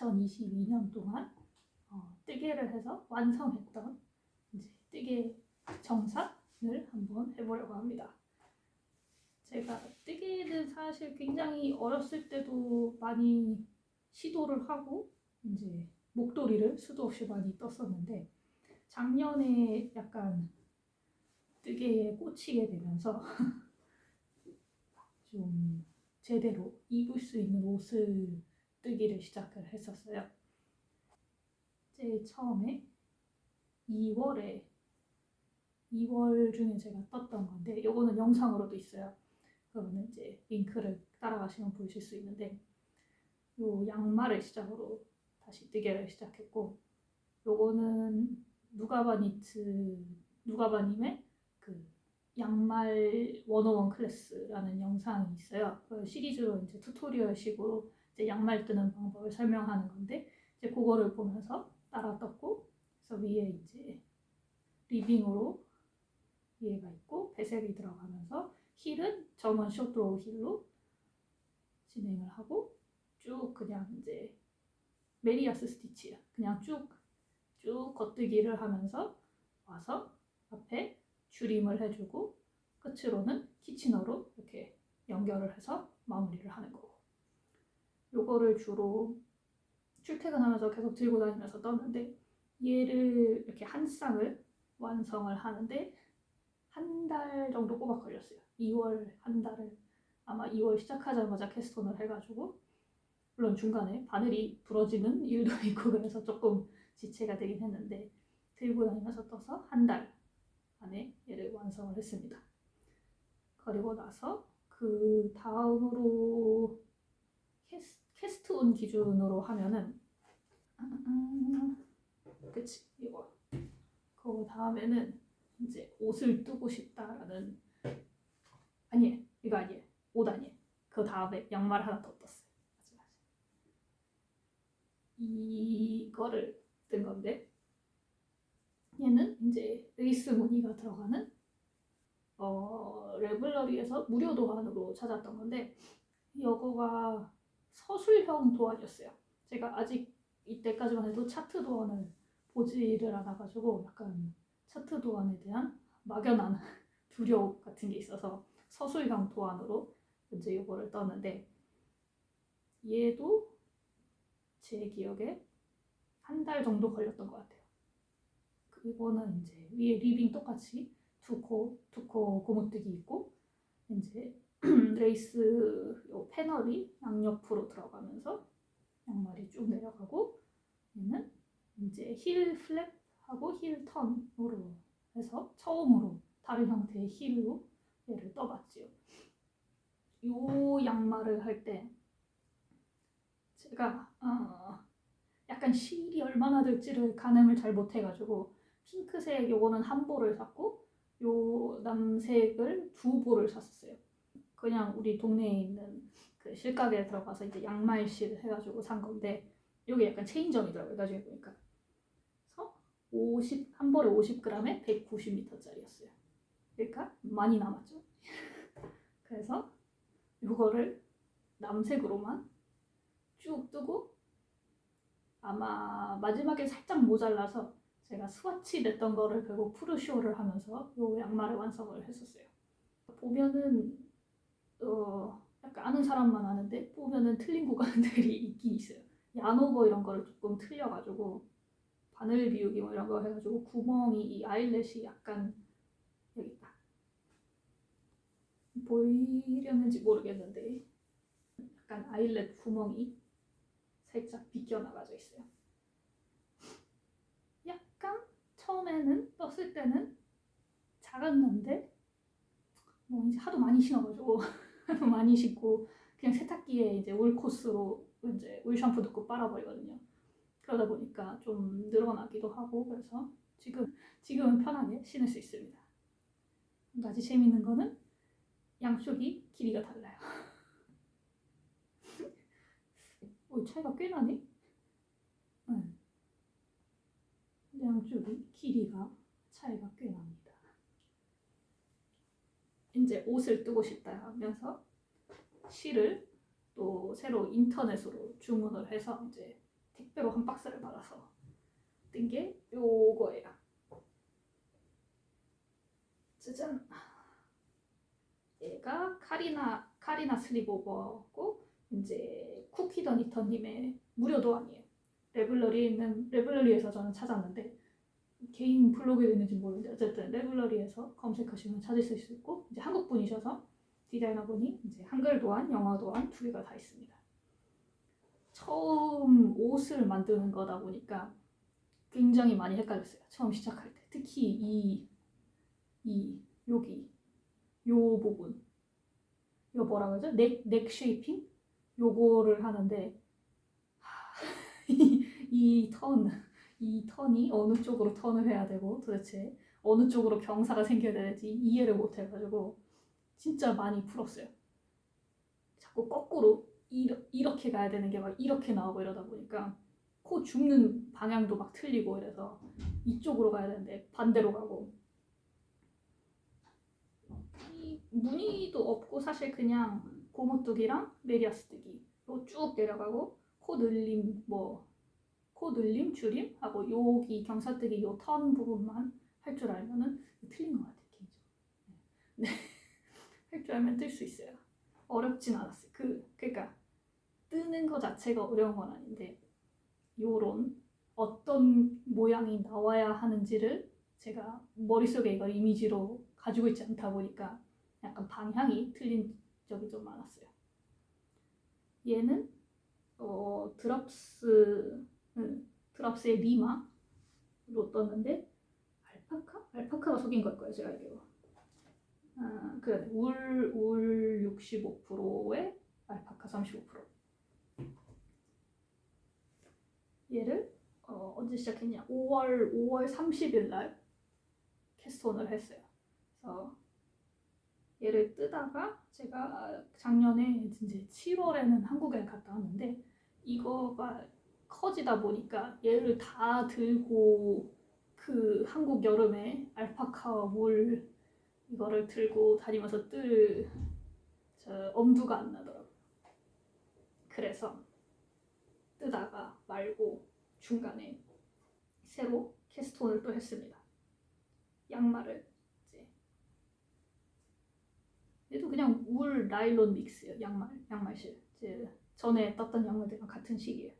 2022년 동안 뜨개를 해서 완성했던 이제 뜨개 정사를 한번 해보려고 합니다. 제가 뜨개는 사실 굉장히 어렸을 때도 많이 시도를 하고 이제 목도리를 수도 없이 많이 떴었는데 작년에 약간 뜨개에 꽂히게 되면서 좀 제대로 입을 수 있는 옷을 뜨기를 시작을 했었어요. 제일 처음에 2월 중에 제가 떴던 건데 이거는 영상으로도 있어요. 그거는 이제 링크를 따라가시면 보실 수 있는데 요 양말을 시작으로 다시 뜨개를 시작했고 요거는 누가바님의 그 양말 101 클래스라는 영상이 있어요. 그 시리즈로 이제 튜토리얼식으로 이제 양말 뜨는 방법을 설명하는 건데 이제 그거를 보면서 따라 떴고 그래서 위에 이제 리빙으로 위에가 있고 배색이 들어가면서 힐은 점은 숏도어 힐로 진행을 하고 쭉 그냥 이제 메리아스 스티치야. 그냥 쭉 겉뜨기를 하면서 와서 앞에 줄임을 해주고 끝으로는 키치너로 이렇게 연결을 해서 마무리를 하는 거고 요거를 주로 출퇴근하면서 계속 들고 다니면서 떴는데 얘를 이렇게 한 쌍을 완성을 하는데 한 달 정도 꼬박 걸렸어요. 2월 한 달을 아마 2월 시작하자마자 캐스톤을 해가지고 물론 중간에 바늘이 부러지는 일도 있고 그래서 조금 지체가 되긴 했는데 들고 다니면서 떠서 한 달 안에 얘를 완성을 했습니다. 그리고 나서 그 다음으로 캐스트온 기준으로 하면은 그치 이거 그 다음에는 이제 옷을 뜨고 싶다라는 아니에요 이거 아니에요 옷 아니에요 그 다음에 양말 하나 더 떴어요. 이거를 뜬 건데 얘는 이제 레이스 무늬가 들어가는 레블러리에서 무료 도안으로 찾았던 건데 이거가 서술형 도안이었어요. 제가 아직 이때까지만 해도 차트 도안을 보지를 않아가지고 약간 차트 도안에 대한 막연한 두려움 같은 게 있어서 서술형 도안으로 이제 이거를 떴는데 얘도 제 기억에 한 달 정도 걸렸던 것 같아요. 이거는 이제 위에 리빙 똑같이 두 코 고무뜨기 있고 이제 레이스 요 패널이 양옆으로 들어가면서 양말이 쭉 내려가고 얘는 이제 힐 플랩하고 힐 턴으로 해서 처음으로 다른 형태의 힐로 얘를 떠봤지요. 요 양말을 할 때 제가 약간 실이 얼마나 될지를 가늠을 잘 못해가지고 핑크색 요거는 한 볼을 샀고 요 남색을 두 볼을 샀었어요. 그냥 우리 동네에 있는 그 실가게에 들어가서 이제 양말실 해가지고 산 건데 요게 약간 체인점이더라고요. 나중에 보니까. 그래서 한 볼에 50g에 190m짜리였어요. 그러니까 많이 남았죠. 그래서 요거를 남색으로만 쭉 뜨고 아마 마지막에 살짝 모자라서 제가 스와치 냈던 거를 결국 푸르쇼를 하면서 요 양말을 완성을 했었어요. 보면은 약간 아는 사람만 아는데 보면은 틀린 구간들이 있긴 있어요. 야노버 이런 거를 조금 틀려가지고 바늘 비우기 뭐 이런 거 해가지고 구멍이 이 아이렛이 약간 여기 있다. 보이려는지 모르겠는데 약간 아이렛 구멍이 살짝 비껴나가져 있어요. 약간 처음에는 떴을 때는 작았는데 뭐 이제 하도 많이 신어가지고 하도 많이 신고 그냥 세탁기에 이제 울 코스로 이제 울 샴푸 넣고 빨아버리거든요. 그러다 보니까 좀 늘어나기도 하고 그래서 지금은 편하게 신을 수 있습니다. 아주 재밌는 거는 양쪽이 길이가 달라요. 차이가 꽤 나네? 양쪽이 길이가 차이가 꽤 납니다. 이제 옷을 뜨고 싶다 하면서 실을 또 새로 인터넷으로 주문을 해서 이제 택배로 한 박스를 받아서 뜬 게 요거예요. 짜잔. 얘가 카리나 슬립오버고 이제 쿠키 더 니터님의 무료 도안이에요. 레블러리에서 저는 찾았는데 개인 블로그에 있는지 모르는데 어쨌든 레블러리에서 검색하시면 찾으실 수 있고 이제 한국 분이셔서 디자이너분이 이제 한글 도안, 영어 도안 두 개가 다 있습니다. 처음 옷을 만드는 거다 보니까 굉장히 많이 헷갈렸어요. 처음 시작할 때 특히 여기 요 부분 이거 뭐라 그러죠? 넥 쉐이핑? 요거를 하는데 이 턴이 어느 쪽으로 턴을 해야 되고 도대체 어느 쪽으로 경사가 생겨야 되는지 이해를 못 해가지고 진짜 많이 풀었어요. 자꾸 거꾸로 이렇게 가야 되는 게 막 이렇게 나오고 이러다 보니까 코 줍는 방향도 막 틀리고 이래서 이쪽으로 가야 되는데 반대로 가고 이 무늬도 없고 사실 그냥 고무뜨기랑 메리아스 뜨기로 쭉 내려가고 코 늘림, 줄임 하고 여기 경사뜨기 요 턴 부분만 할 줄 알면은 틀린 것 같아요 개인적으로. 네. 할 줄 알면 뜰 수 있어요. 어렵진 않았어요. 그러니까 뜨는 거 자체가 어려운 건 아닌데 요런 어떤 모양이 나와야 하는지를 제가 머릿속에 이걸 이미지로 가지고 있지 않다 보니까 약간 방향이 틀린 적이 좀 많았어요. 얘는 드랍스의 리마로 떴는데 알파카가 속인 걸 거예요 제가 알기로. 그래 울 65%에 알파카 35%. 얘를 언제 시작했냐? 5월 30일 날 캐스톤을 했어요. 그래서 얘를 뜨다가 제가 작년에 이제 7월에는 한국에 갔다 왔는데 이거가 커지다 보니까 얘를 다 들고 그 한국 여름에 알파카 울 이거를 들고 다니면서 엄두가 안 나더라고요. 그래서 뜨다가 말고 중간에 새로 캐스톤을 또 했습니다. 양말을 이제 얘도 그냥 울 나일론 믹스예요. 양말실 이제 전에 떴던 양말들이랑 같은 식이에요.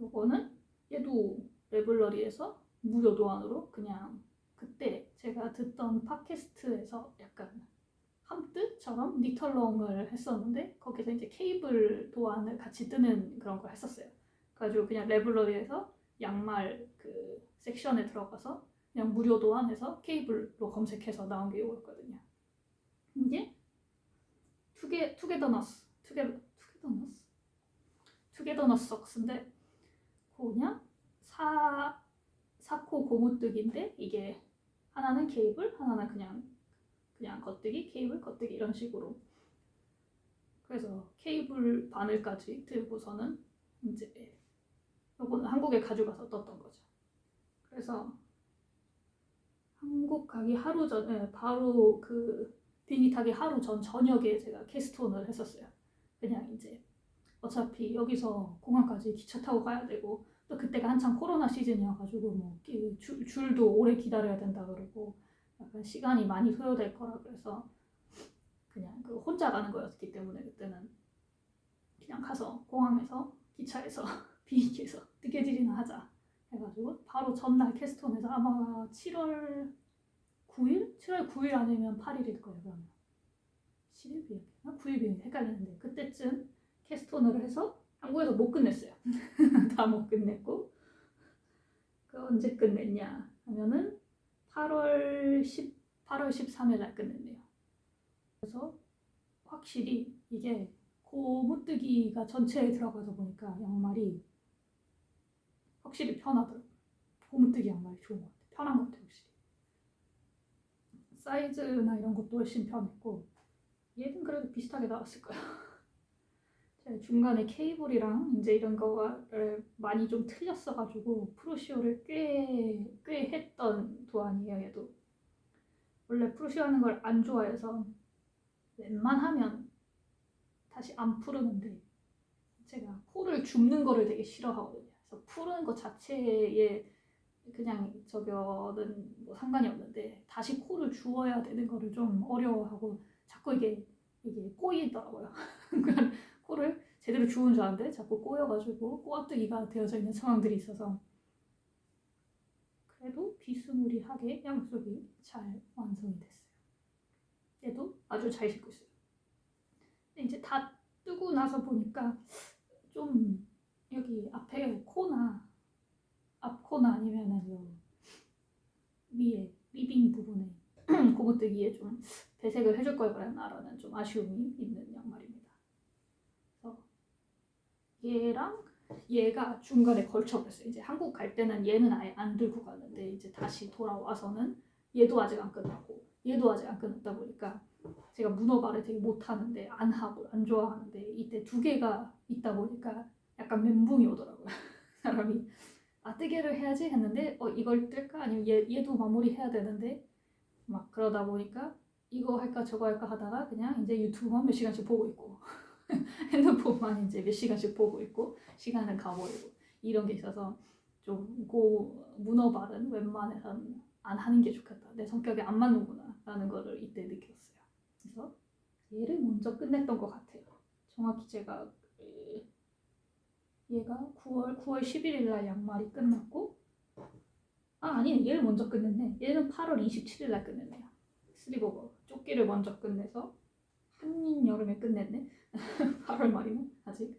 요거는 얘도 레블러리에서 무료 도안으로 그냥 그때 제가 듣던 팟캐스트에서 약간 함뜨처럼 니털롱을 했었는데 거기서 이제 케이블 도안을 같이 뜨는 그런 걸 했었어요. 그래가지고 그냥 레블러리에서 양말 그 섹션에 들어가서 그냥 무료 도안해서 케이블로 검색해서 나온 게 이거였거든요. 이게 투게더너스 석스인데 그냥 사코 고무뜨기인데 이게 하나는 케이블, 하나는 그냥 겉뜨기, 케이블, 겉뜨기 이런 식으로. 그래서 케이블 바늘까지 들고서는 이제 요거는 한국에 가져가서 떴던 거죠. 그래서 한국 가기 하루 전에 바로 그 비행기 타기 하루 전 저녁에 제가 캐스톤을 했었어요. 그냥 이제 어차피 여기서 공항까지 기차 타고 가야 되고 또 그때가 한창 코로나 시즌이어가지고 뭐 줄도 오래 기다려야 된다 그러고 약간 시간이 많이 소요될 거라 그래서 그냥 그 혼자 가는 거였기 때문에 그때는 그냥 가서 공항에서 기차에서 비행기에서 뜨개질이나 하자 해가지고 바로 전날 캐스톤에서 아마 7월 9일 아니면 8일일 거예요. 그러면 7일 비행기나 9일 비행기 헷갈리는데 그때쯤 캐스톤을 해서 한국에서 못 끝냈어요. 다 못 끝냈고 그 언제 끝냈냐 하면은 8월 13일 날 끝냈네요. 그래서 확실히 이게 고무뜨기가 전체에 들어가서 보니까 양말이 확실히 편하더라고요. 고무뜨기 양말이 좋은 것 같아요. 편한 것 같아요. 확실히 사이즈나 이런 것도 훨씬 편했고 얘는 그래도 비슷하게 나왔을 거예요. 중간에 케이블이랑 이제 이런 거를 많이 좀 틀렸어가지고 프루시오를 꽤 했던 도안이에요. 얘도 원래 프루시오 하는 걸 안 좋아해서 웬만하면 다시 안 푸르는데 제가 코를 줍는 거를 되게 싫어하거든요. 그래서 푸는 것 자체에 그냥 저거는 뭐 상관이 없는데 다시 코를 주워야 되는 거를 좀 어려워하고 자꾸 이게 꼬이더라고요. 그러니까 코를 제대로 주운 줄 알았는데 자꾸 꼬여가지고 꼬아뜨기가 되어져 있는 상황들이 있어서 그래도 비스무리하게 양쪽이 잘 완성이 됐어요. 얘도 아주 잘 씻고 있어요. 근데 이제 다 뜨고 나서 보니까 좀 여기 앞에 코나 앞코나 아니면은 요 위에 리빙 부분에 고무뜨기에 좀 배색을 해줄 걸 그랬나라는 좀 아쉬움이 있는 양말입니다. 그래서 얘랑 얘가 중간에 걸쳐버렸어요. 이제 한국 갈 때는 얘는 아예 안 들고 갔는데 이제 다시 돌아와서는 얘도 아직 안 끝났고 얘도 아직 안 끝났다 보니까 제가 문어발을 되게 못하는데 안 하고 안 좋아하는데 이때 두 개가 있다 보니까 약간 멘붕이 오더라고요. 사람이 뜨개를 해야지 했는데 이걸 뜰까 아니면 얘도 마무리해야 되는데 막 그러다 보니까 이거 할까 저거 할까 하다가 그냥 이제 유튜브만 몇 시간씩 보고 있고 핸드폰만 이제 몇 시간씩 보고 있고 시간은 가버리고 이런 게 있어서 좀 문어발은 웬만해선 안 하는 게 좋겠다. 내 성격에 안 맞는구나 라는 거를 이때 느꼈어요. 그래서 얘를 먼저 끝냈던 것 같아요. 정확히 제가 얘가 9월 11일 날 양말이 끝났고 아니 얘를 먼저 끝냈네. 얘는 8월 27일 날 끝냈네요. 슬리버버 조끼를 먼저 끝내서 한여름에 끝냈네. 8월 말이면 아직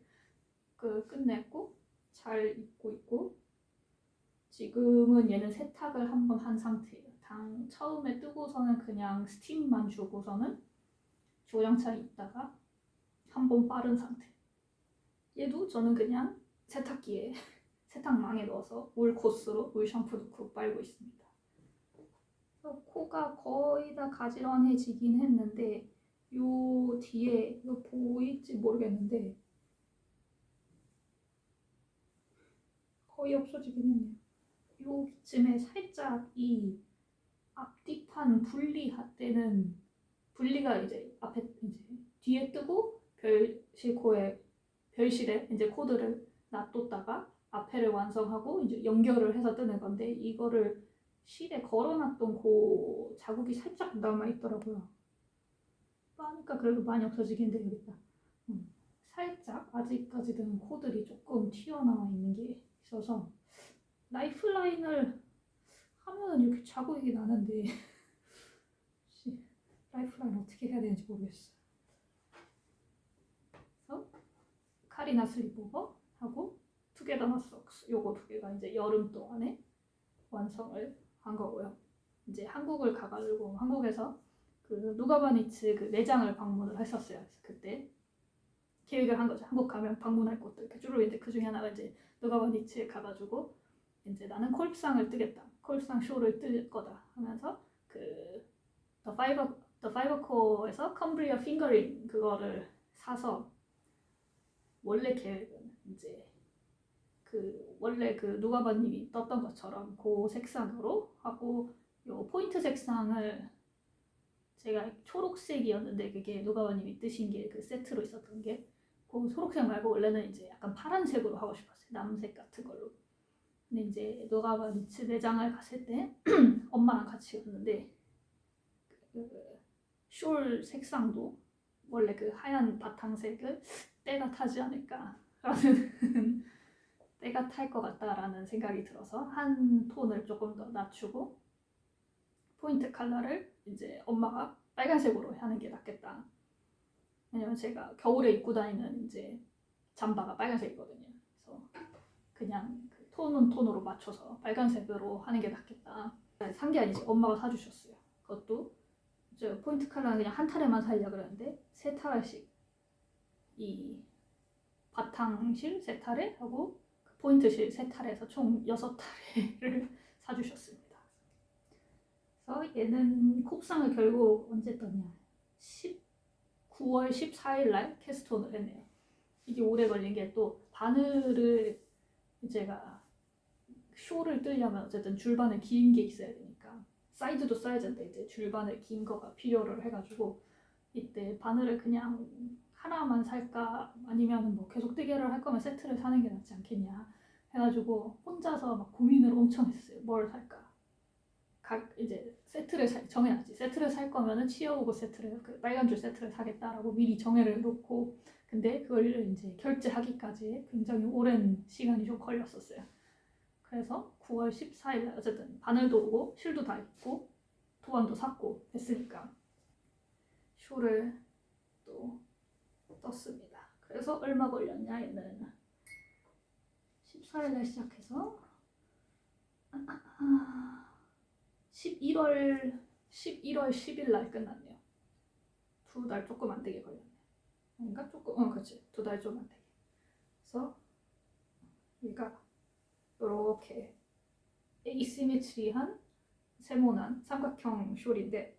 끝냈고 잘 입고 있고 지금은 얘는 세탁을 한번 한 상태예요. 처음에 뜨고서는 그냥 스팀만 주고서는 조장창 있다가 한번 빠른 상태. 얘도 저는 그냥 세탁기에 세탁망에 넣어서 물 코스로 물 샴푸 넣고 빨고 있습니다. 코가 거의 다 가지런해지긴 했는데 요 뒤에 이거 보일지 모르겠는데 거의 없어지긴 했네요. 요쯤에 살짝 이 앞뒤판 분리할 때는 분리가 이제 앞에 이제 뒤에 뜨고 별실에 이제 코드를 놔뒀다가 앞에를 완성하고 이제 연결을 해서 뜨는 건데 이거를 실에 걸어놨던 그 자국이 살짝 남아 있더라고요. 빠니까 그래도 많이 없어지긴 되겠다. 살짝 아직까지는 코들이 조금 튀어나와 있는 게 있어서 라이프라인을 하면 이렇게 자국이 나는데 라이프라인 어떻게 해야 되는지 모르겠어. 그래서 카리나 슬리퍼버 하고 투게더너 록스 요거 두 개가 이제 여름 동안에 완성을 한 거고요. 이제 한국을 가가지고 한국에서 누가바니츠 매장을 방문을 했었어요. 그래서 그때 계획을 한 거죠. 한국 가면 방문할 곳들. 주로 이제 그 중에 하나가 이제 누가바니츠에 가가지고 이제 나는 콜프상을 뜨겠다. 콜프상 쇼를 뜰 거다 하면서 더 파이버코어에서 컴브리아 핑거링 그거를 사서 원래 계획은 이제 원래 누가바님이 떴던 것처럼 그 색상으로 하고 요 포인트 색상을 제가 초록색이었는데 그게 누가바님이 뜨신 게 세트로 있었던 게 그 초록색 말고 원래는 이제 약간 파란색으로 하고 싶었어요. 남색 같은 걸로. 근데 이제 누가바니츠 매장을 갔을 때 엄마랑 같이 갔는데 숄 색상도 원래 하얀 바탕색을 때가 타지 않을까라는 때가 탈 것 같다라는 생각이 들어서 한 톤을 조금 더 낮추고 포인트 컬러를 이제 엄마가 빨간색으로 하는 게 낫겠다. 왜냐면 제가 겨울에 입고 다니는 이제 잠바가 빨간색이거든요. 그래서 그냥 톤으로 맞춰서 빨간색으로 하는 게 낫겠다. 산 게 아니지 엄마가 사주셨어요. 그것도 이제 포인트 컬러는 그냥 한 타래만 살려고 그랬는데 세 타래씩 이 바탕실 세 타래 하고 포인트실 세 타래에서 총 6타래를 사주셨습니다. 그래서 얘는 콥상을 결국 언제 떴냐 9월 14일 날 캐스톤을 했네요. 이게 오래 걸린 게 또 바늘을 제가 쇼를 뜨려면 어쨌든 줄바늘 긴 게 있어야 되니까 사이즈도 사이즈인데 이제 줄바늘 긴 거가 필요를 해가지고 이때 바늘을 그냥 하나만 살까 아니면 뭐 계속 뜨개를 할 거면 세트를 사는 게 낫지 않겠냐 해가지고 혼자서 막 고민을 엄청 했어요. 뭘 살까? 각 이제 세트를 정해놨지. 세트를 살 거면은 치어오브 세트를 그 빨간 줄 세트를 사겠다라고 미리 정해를 놓고 근데 그걸 이제 결제하기까지 굉장히 오랜 시간이 좀 걸렸었어요. 그래서 9월 14일 날 어쨌든 바늘도 오고 실도 다 있고 도안도 샀고 됐으니까 쇼를 또 떴습니다. 그래서 얼마 걸렸냐 얘는 14일 날 시작해서 11월 10일 날 끝났네요. 2달 조금 안 되게 걸렸네. 아닌가? 조금 그렇지. 2달 좀 안 되게. 그래서 여기가 이렇게 에이시메트리한 세모난 삼각형 숄인데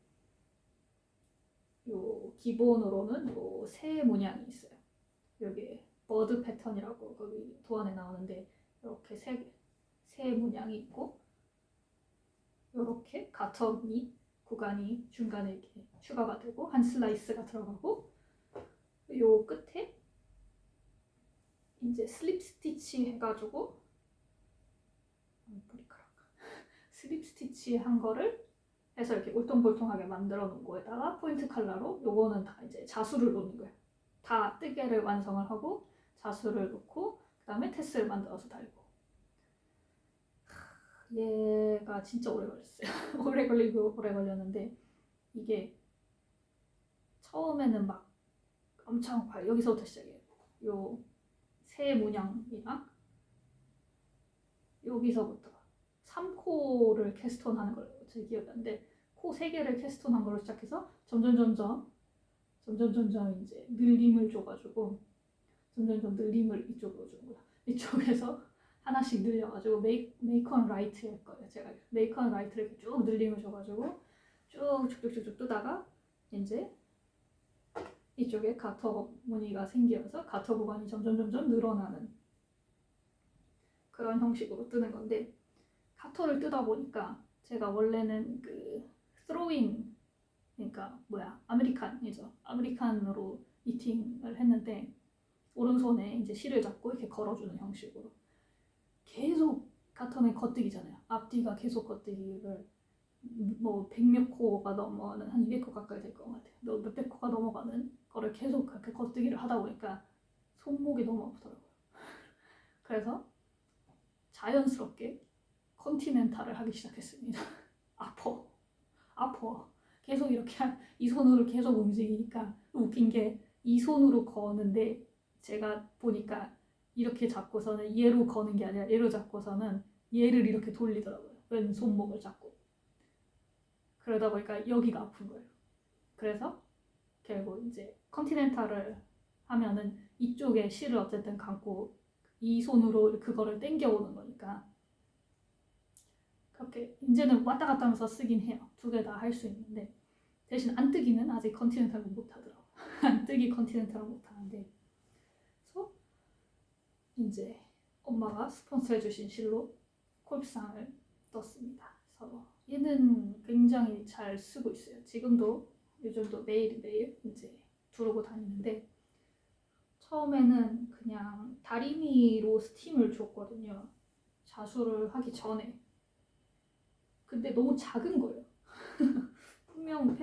요 기본으로는 요 새 문양이 있어요. 여기 버드 패턴이라고 거기 도안에 나오는데 이렇게 새 문양이 있고 이렇게 가터 무늬 구간이 중간에 이렇게 추가가 되고 한 슬라이스가 들어가고 요 끝에 이제 슬립 스티치 해가지고 머리카락 슬립 스티치 한 거를 해서 이렇게 울퉁불퉁하게 만들어 놓은 거에다가 포인트 컬러로 요거는 다 이제 자수를 놓는 거예요. 다 뜨개를 완성을 하고 자수를 놓고 그 다음에 테스를 만들어서 달고 얘가 진짜 오래 걸렸어요. 오래 걸리고 오래 걸렸는데 이게 처음에는 막 엄청 여기서부터 시작해요. 요 새 문양이랑 여기서부터 3코를 캐스톤 하는 걸로 제 기억이 나는데 코 3개를 캐스톤 한 걸로 시작해서 점점 이제 늘림을 줘가지고 점점 늘림을 이쪽으로 주는 거야. 이쪽에서 하나씩 늘려가지고 메이컨 라이트 할 거예요. 제가 메이컨 라이트를 이렇게 쭉 늘림을 줘가지고 쭉쭉쭉쭉 뜨다가 이제 이쪽에 가터 무늬가 생기면서 가터 구간이 점점 늘어나는 그런 형식으로 뜨는 건데 가터를 뜨다 보니까 제가 원래는 그 스로잉 그러니까 아메리칸이죠. 아메리칸으로 니팅을 했는데 오른손에 이제 실을 잡고 이렇게 걸어주는 형식으로 계속 가터는 겉뜨기잖아요. 앞뒤가 계속 겉뜨기를 뭐 100몇 코가 넘어가는 한 200코 가까이 될 것 같아요. 몇백 코가 넘어가는 거를 계속 그렇게 겉뜨기를 하다 보니까 손목이 너무 아프더라고요. 그래서 자연스럽게 컨티넨탈을 하기 시작했습니다. 아파. 계속 이렇게 이 손으로 계속 움직이니까 웃긴 게 이 손으로 거는데 제가 보니까 이렇게 잡고서는 얘로 거는 게 아니라 얘로 잡고서는 얘를 이렇게 돌리더라고요. 왼 손목을 잡고. 그러다 보니까 여기가 아픈 거예요. 그래서 결국 이제 컨티넨탈을 하면은 이쪽에 실을 어쨌든 감고 이 손으로 그거를 당겨오는 거니까 그렇게 이제는 왔다 갔다 하면서 쓰긴 해요. 두 개 다 할 수 있는데 대신 안 뜨기는 아직 컨티넨탈은 못 하더라고요. 안 뜨기 컨티넨탈은 못 하는데 그래서 이제 엄마가 스폰서해 주신 실로 콜프상을 떴습니다. 그래서 얘는 굉장히 잘 쓰고 있어요. 지금도 요즘도 매일매일 이제 두르고 다니는데 처음에는 그냥 다리미로 스팀을 줬거든요. 자수를 하기 전에. 근데 너무 작은 거예요. 분명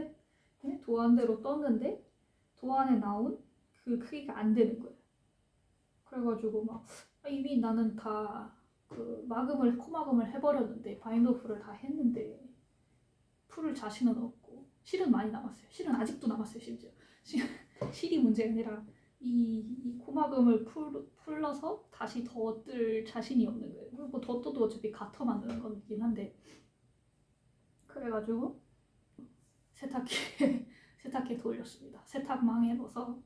도안대로 떴는데 도안에 나온 그 크기가 안 되는 거예요. 그래가지고 막 이미 나는 다 그 코마금을 해버렸는데 바인더풀을 다 했는데 풀을 자신은 없고 실은 많이 남았어요. 실은 아직도 남았어요. 심지어 실이 문제가 아니라 이 코마금을 풀러서 다시 더 뜰 자신이 없는 거예요. 그리고 더 떠도 어차피 가터 만드는 거긴 한데 그래가지고 세탁기에 돌렸습니다. 세탁망에 넣어서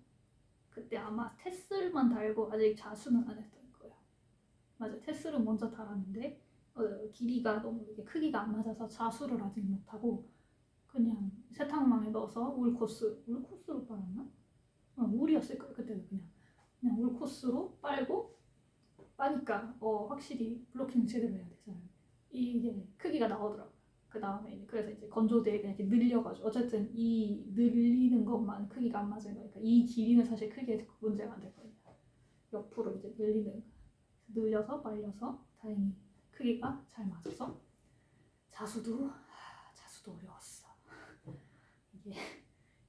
그때 아마 테슬만 달고 아직 자수는 안 했던 거예요. 맞아요. 테슬은 먼저 달았는데 길이가 너무 이게 크기가 안 맞아서 자수를 아직 못하고 그냥 세탁망에 넣어서 울코스로 빨았나? 울이었을 거예요. 그때는 그냥 울코스로 빨고 빠니까 확실히 블로킹 제대로 해야 되잖아요. 이게 크기가 나오더라고요. 그 다음에 그래서 이제 건조대에 그냥 이렇게 늘려가지고 어쨌든 이 늘리는 것만 크기가 안 맞은 거니까 이 길이는 사실 크게 문제가 안 됐거든요. 옆으로 이제 늘려서 말려서 다행히 크기가 잘 맞아서 자수도 어려웠어.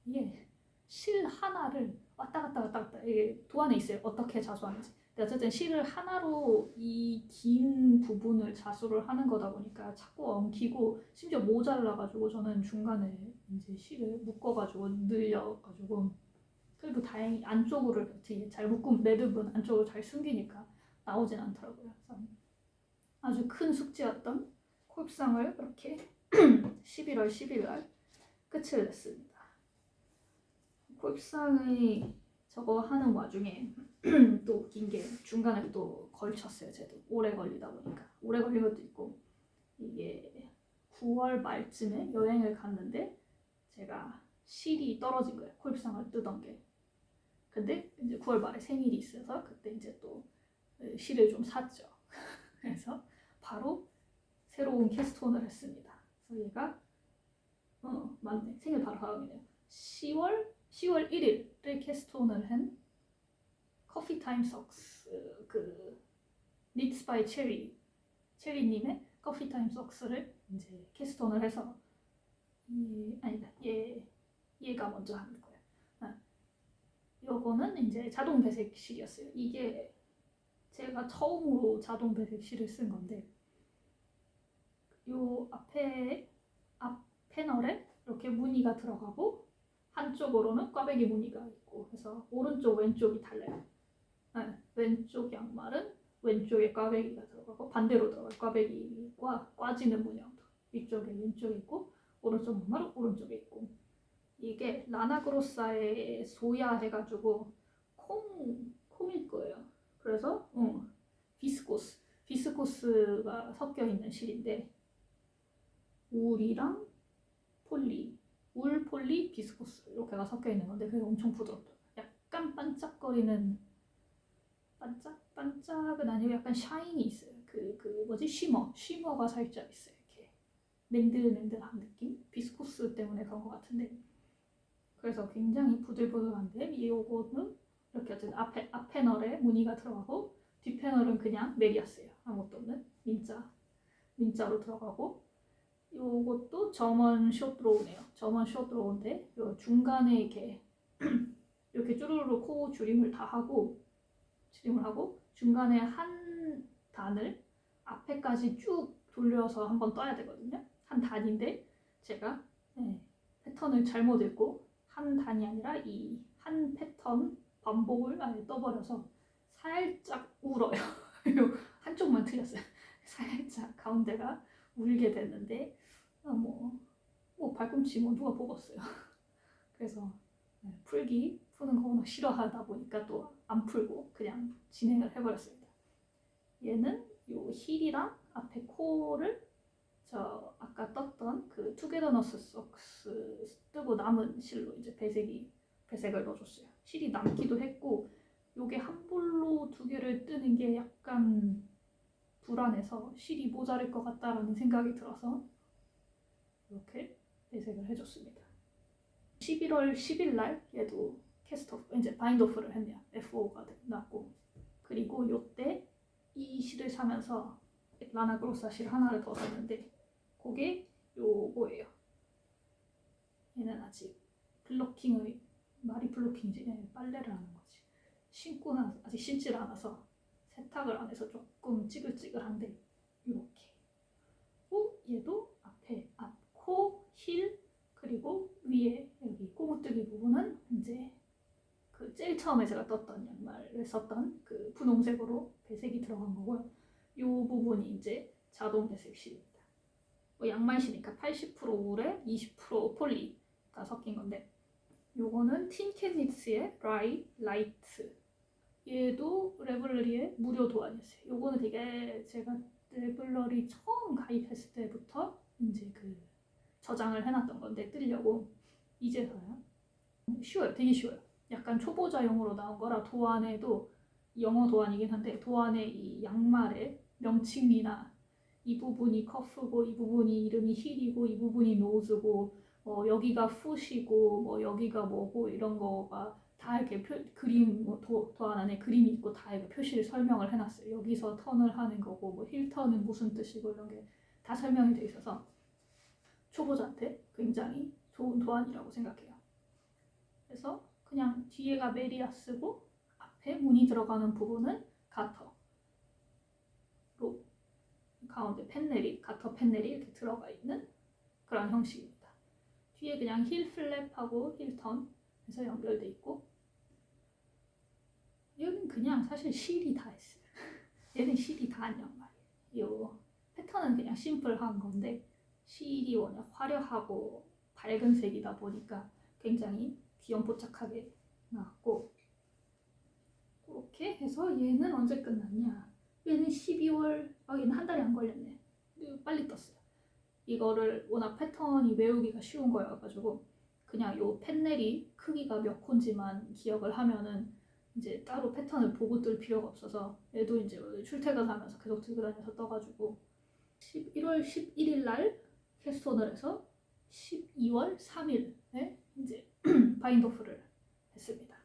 이게 실 하나를 왔다 갔다 이게 도안에 있어요. 어떻게 자수하는지. 근데 어쨌든 실을 하나로 이 긴 부분을 자수를 하는 거다 보니까 자꾸 엉키고 심지어 모자라가지고 저는 중간에 이제 실을 묶어가지고 늘려가지고 그래도 다행히 안쪽으로 이렇게 잘 묶으면 매듭은 안쪽으로 잘 숨기니까 나오진 않더라고요. 그래서 아주 큰 숙제였던 콜프상을 그렇게 11월 11일 끝을 냈습니다. 콜프상의 저거 하는 와중에 또 웃긴 게 중간에 또 걸쳤어요. 쟤도 오래 걸리다 보니까 오래 걸린 것도 있고 이게 9월 말쯤에 여행을 갔는데 제가 실이 떨어진 거예요. 콜프상을 뜨던 게. 근데 이제 9월 말에 생일이 있어서 그때 이제 또 실을 좀 샀죠. 그래서 바로 새로운 캐스톤을 했습니다. 그래서 얘가 맞네. 생일 바로 다음이네요. 10월 1일에 캐스톤을 한 커피 타임 석스 그 니츠 바이 체리님의 커피 타임 석스를 이제 캐스톤을 해서 얘가 먼저 하는 거예요. 요거는 이제 자동 배색 실이었어요. 이게 제가 처음으로 자동 배색 실을 쓴 건데 요 앞 패널에 이렇게 무늬가 들어가고 한쪽으로는 꽈배기 무늬가 있고 해서 오른쪽 왼쪽이 달라요. 왼쪽 양말은 왼쪽에 꽈배기가 들어가고 반대로 들어가요. 꽈배기와 꽈지는 문양도 위쪽에 왼쪽에 있고 오른쪽 양말은 오른쪽에 있고 이게 라나그로사의 소야 해가지고 콩일 거예요. 그래서 비스코스가 섞여 있는 실인데 울이랑 울, 폴리, 비스코스 이렇게가 섞여 있는 건데 그게 엄청 부드럽죠. 약간 반짝거리는 반짝은 아니고 약간 샤인이 있어요. 그 뭐지 쉬머가 살짝 있어요. 이렇게 맨들맨들한 느낌. 비스코스 때문에 그런 것 같은데 그래서 굉장히 부들부들한데 이거는 이렇게 어쨌든 앞 패널에 무늬가 들어가고 뒷 패널은 그냥 맥이었어요. 아무것도 없는 민자로 들어가고 요것도 점원 숏로우네요. 점원 숏로우인데 요 중간에 이렇게 쭈루루 코 줄임을 하고 중간에 한 단을 앞에까지 쭉 돌려서 한번 떠야 되거든요. 한 단인데 제가 패턴을 잘못 읽고 한 단이 아니라 이 한 패턴 반복을 아예 떠버려서 살짝 울어요. 한쪽만 틀렸어요. 살짝 가운데가 울게 됐는데 발꿈치 누가 뽑았어요. 그래서 푸는 거 워낙 싫어하다 보니까 또 안 풀고 그냥 진행을 해버렸습니다. 얘는 요 힐이랑 앞에 코를 저 아까 떴던 그 투게더너스 석스 뜨고 남은 실로 이제 배색을 넣어줬어요. 실이 남기도 했고 요게 한 볼로 두 개를 뜨는 게 약간 불안해서 실이 모자랄 것 같다라는 생각이 들어서 이렇게 배색을 해줬습니다. 11월 10일 날 얘도 캐스트오프 이제 바인드오프를 했네요. F5가 났고 그리고 요때 이 실을 사면서 라나그로사 실 하나를 더 샀는데 그게 요거예요. 얘는 아직 말이 블로킹이지 빨래를 하는 거지. 신고는 아직 신지를 않아서 세탁을 안 해서 조금 찌글찌글한데 이렇게. 얘도 앞에 앞코 힐 그리고 위에 여기 꼬무뜨기 부분은 이제 그 제일 처음에 제가 떴던 양말을 썼던 그 분홍색으로 배색이 들어간 거고요. 이 부분이 이제 자동 배색실입니다. 양말시니까 80% 울에 20% 폴리가 섞인 건데 요거는 틴캣니츠의 라이트 얘도 레블러리의 무료 도안이었어요. 요거는 되게 제가 레블러리 처음 가입했을 때부터 이제 그 저장을 해놨던 건데 뜨려고 이제서야 쉬워요. 되게 쉬워요. 약간 초보자용으로 나온 거라 도안에도 영어 도안이긴 한데 도안에 이 양말의 명칭이나 이 부분이 커프고 이 부분이 이름이 힐이고 이 부분이 노즈고 여기가 풋이고 뭐 여기가 뭐고 이런 거가 다 이렇게 그림 뭐 도안 안에 그림이 있고 다 이렇게 표시를 설명을 해놨어요. 여기서 턴을 하는 거고 뭐 힐 턴은 무슨 뜻이고 이런 게 다 설명이 돼 있어서 초보자한테 굉장히 좋은 도안이라고 생각해요. 그래서 그냥 뒤에가 메리아스고 앞에 문이 들어가는 부분은 가터로 가운데 펜넬이 가터 펜넬이 이렇게 들어가 있는 그런 형식입니다. 뒤에 그냥 힐 플랩하고 힐 턴에서 연결돼 있고 여기는 그냥 사실 실이 다 있어요. 얘는 실이 다 한 양말이에요. 이 패턴은 그냥 심플한 건데 실이 워낙 화려하고 밝은 색이다 보니까 굉장히 귀염뽀짝하게 나왔고 그렇게 해서 얘는 언제 끝났냐? 얘는 12월 얘는 한 달이 안 걸렸네. 빨리 떴어요. 이거를 워낙 패턴이 외우기가 쉬운 거여가지고 그냥 요 펜넬이 크기가 몇 콘지만 기억을 하면은 이제 따로 패턴을 보고 뜰 필요가 없어서 얘도 이제 출퇴근하면서 계속 들고 다녀서 떠가지고 11월 11일 날 캐스톤을 해서 12월 3일에 이제 바인더프를 했습니다.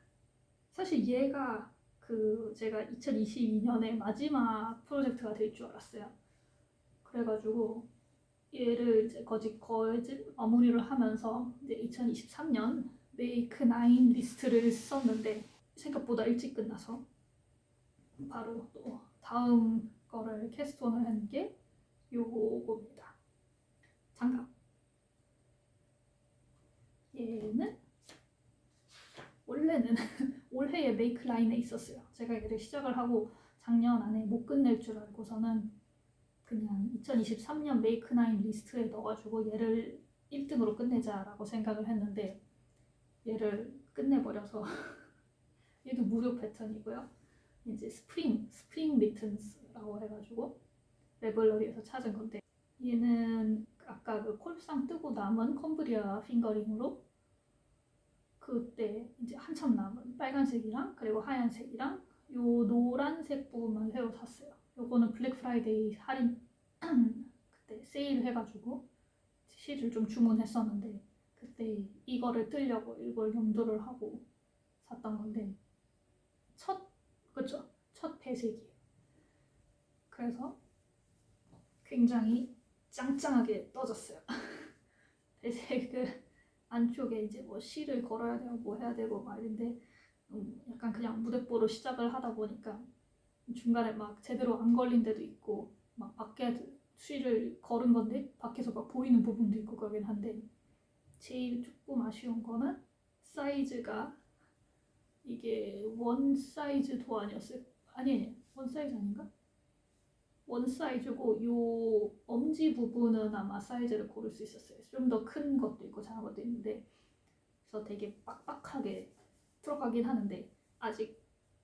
사실 얘가 제가 2022년에 마지막 프로젝트가 될 줄 알았어요. 그래가지고 얘를 이제 거짓 마무리를 하면서 이제 2023년 메이크 9 리스트를 썼는데 생각보다 일찍 끝나서 바로 또 다음 거를 캐스톤을 한 게 요겁니다. 장갑. 얘는 원래는 올해에 메이크 라인에 있었어요. 제가 얘를 시작을 하고 작년 안에 못 끝낼 줄 알고서는 그냥 2023년 메이크 9 리스트에 넣어가지고 얘를 1등으로 끝내자라고 생각을 했는데 얘를 끝내버려서 얘도 무료 패턴이고요. 이제 스프링 미튼스라고 해가지고 레블러리에서 찾은 건데 얘는 아까 그 콜상 뜨고 남은 컴브리아 핑거링으로 그때 이제 한참 남은 빨간색이랑 그리고 하얀색이랑 요 노란색 부분만 새로 샀어요. 요거는 블랙 프라이데이 할인 그때 세일 해가지고 실을 좀 주문했었는데 그때 이거를 뜨려고 이걸 염두를 하고 샀던 건데 첫 배색이에요. 그래서 굉장히 짱짱하게 떠졌어요. 배색을 안쪽에 이제 뭐 실을 걸어야 되고 뭐 해야 되고 막 이런데 약간 그냥 무대뽀로 시작을 하다 보니까 중간에 막 제대로 안 걸린 데도 있고 막 밖에 실을 걸은 건데 밖에서 막 보이는 부분도 있고 그러긴 한데 제일 조금 아쉬운 거는 사이즈가 이게 원 사이즈 도안이었어요. 아니 원 사이즈 아닌가? 원 사이즈고 요 엄지 부분은 아마 사이즈를 고를 수 있었어요. 좀 더 큰 것도 있고 작은 것도 있는데 그래서 되게 빡빡하게 들어가긴 하는데 아직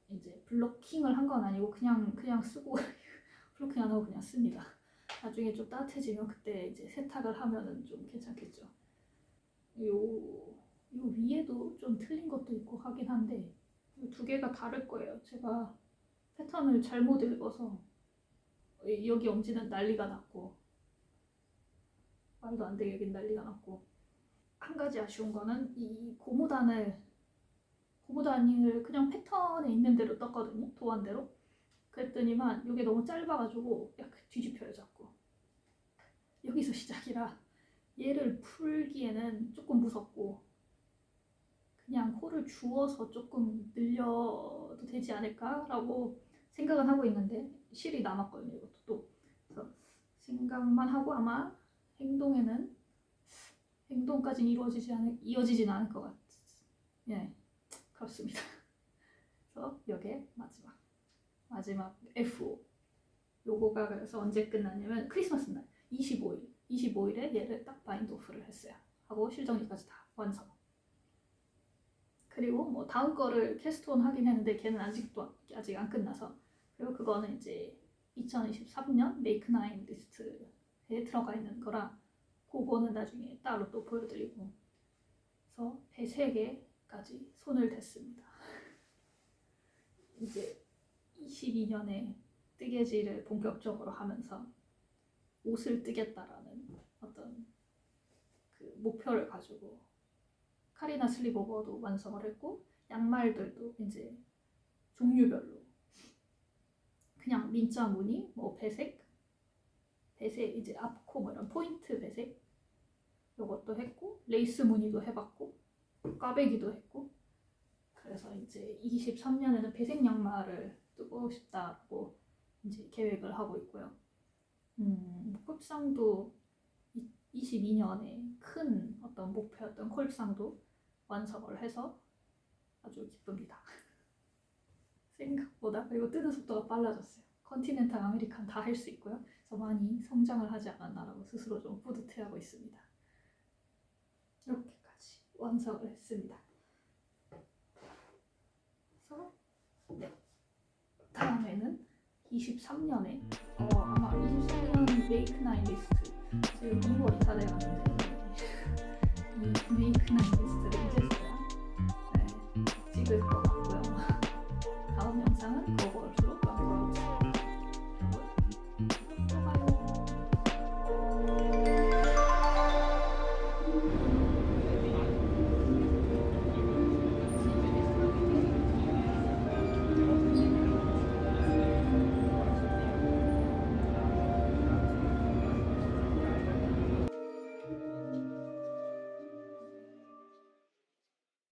이제 블로킹을 한 건 아니고 그냥 쓰고 블로킹 안 하고 그냥 씁니다. 나중에 좀 따뜻해지면 그때 이제 세탁을 하면은 좀 괜찮겠죠. 요 위에도 좀 틀린 것도 있고 하긴 한데 두 개가 다를 거예요. 제가 패턴을 잘못 읽어서 여기 엄지는 난리가 났고 말도 안 되게 여긴 난리가 났고 한 가지 아쉬운 거는 이 고무단을 그냥 패턴에 있는 대로 떴거든요. 도안대로. 그랬더니만 이게 너무 짧아가지고 약간 뒤집혀요 자꾸. 여기서 시작이라 얘를 풀기에는 조금 무섭고 그냥 코를 주워서 조금 늘려도 되지 않을까라고 생각은 하고 있는데 실이 남았거든요. 이것도 또. 그래서 생각만 하고 아마 행동까지는 이어지진 않을 것 같아요. 예, 그렇습니다. 그래서 이게 마지막 F5. 요거가 그래서 언제 끝났냐면 크리스마스 날 25일에 얘를 딱 바인드 오프를 했어요. 하고 실정리까지 다 완성. 그리고 뭐 다음 거를 캐스트온 하긴 했는데 걔는 아직 안 끝나서 그리고 그거는 이제 2023년 메이크 9 리스트에 들어가 있는 거라 그거는 나중에 따로 또 보여드리고 그래서 배 3개까지 손을 댔습니다. 이제 22년에 뜨개질을 본격적으로 하면서 옷을 뜨겠다라는 어떤 그 목표를 가지고 카리나 슬리버거도 완성을 했고, 양말들도 이제 종류별로 그냥 민자 무늬, 뭐 배색 이제 앞코 뭐 이런 포인트 배색 이것도 했고, 레이스 무늬도 해봤고, 꽈배기도 했고. 그래서 이제 23년에는 배색 양말을 뜨고 싶다고 이제 계획을 하고 있고요. 콜상도 22년에 큰 어떤 목표였던 콜상도 완성을 해서 아주 기쁩니다. 생각보다. 그리고 뜨는 속도가 빨라졌어요. 컨티넨탈 아메리칸 다 할 수 있고요. 그래서 많이 성장을 하지 않았나라고 스스로 좀 뿌듯해하고 있습니다. 이렇게까지 완성을 했습니다. 그래서 네, 다음에는 23년에 아마 23년 메이크 나인 리스트, 지금 2월이 다 돼가는데 이 메이크 나인 리스트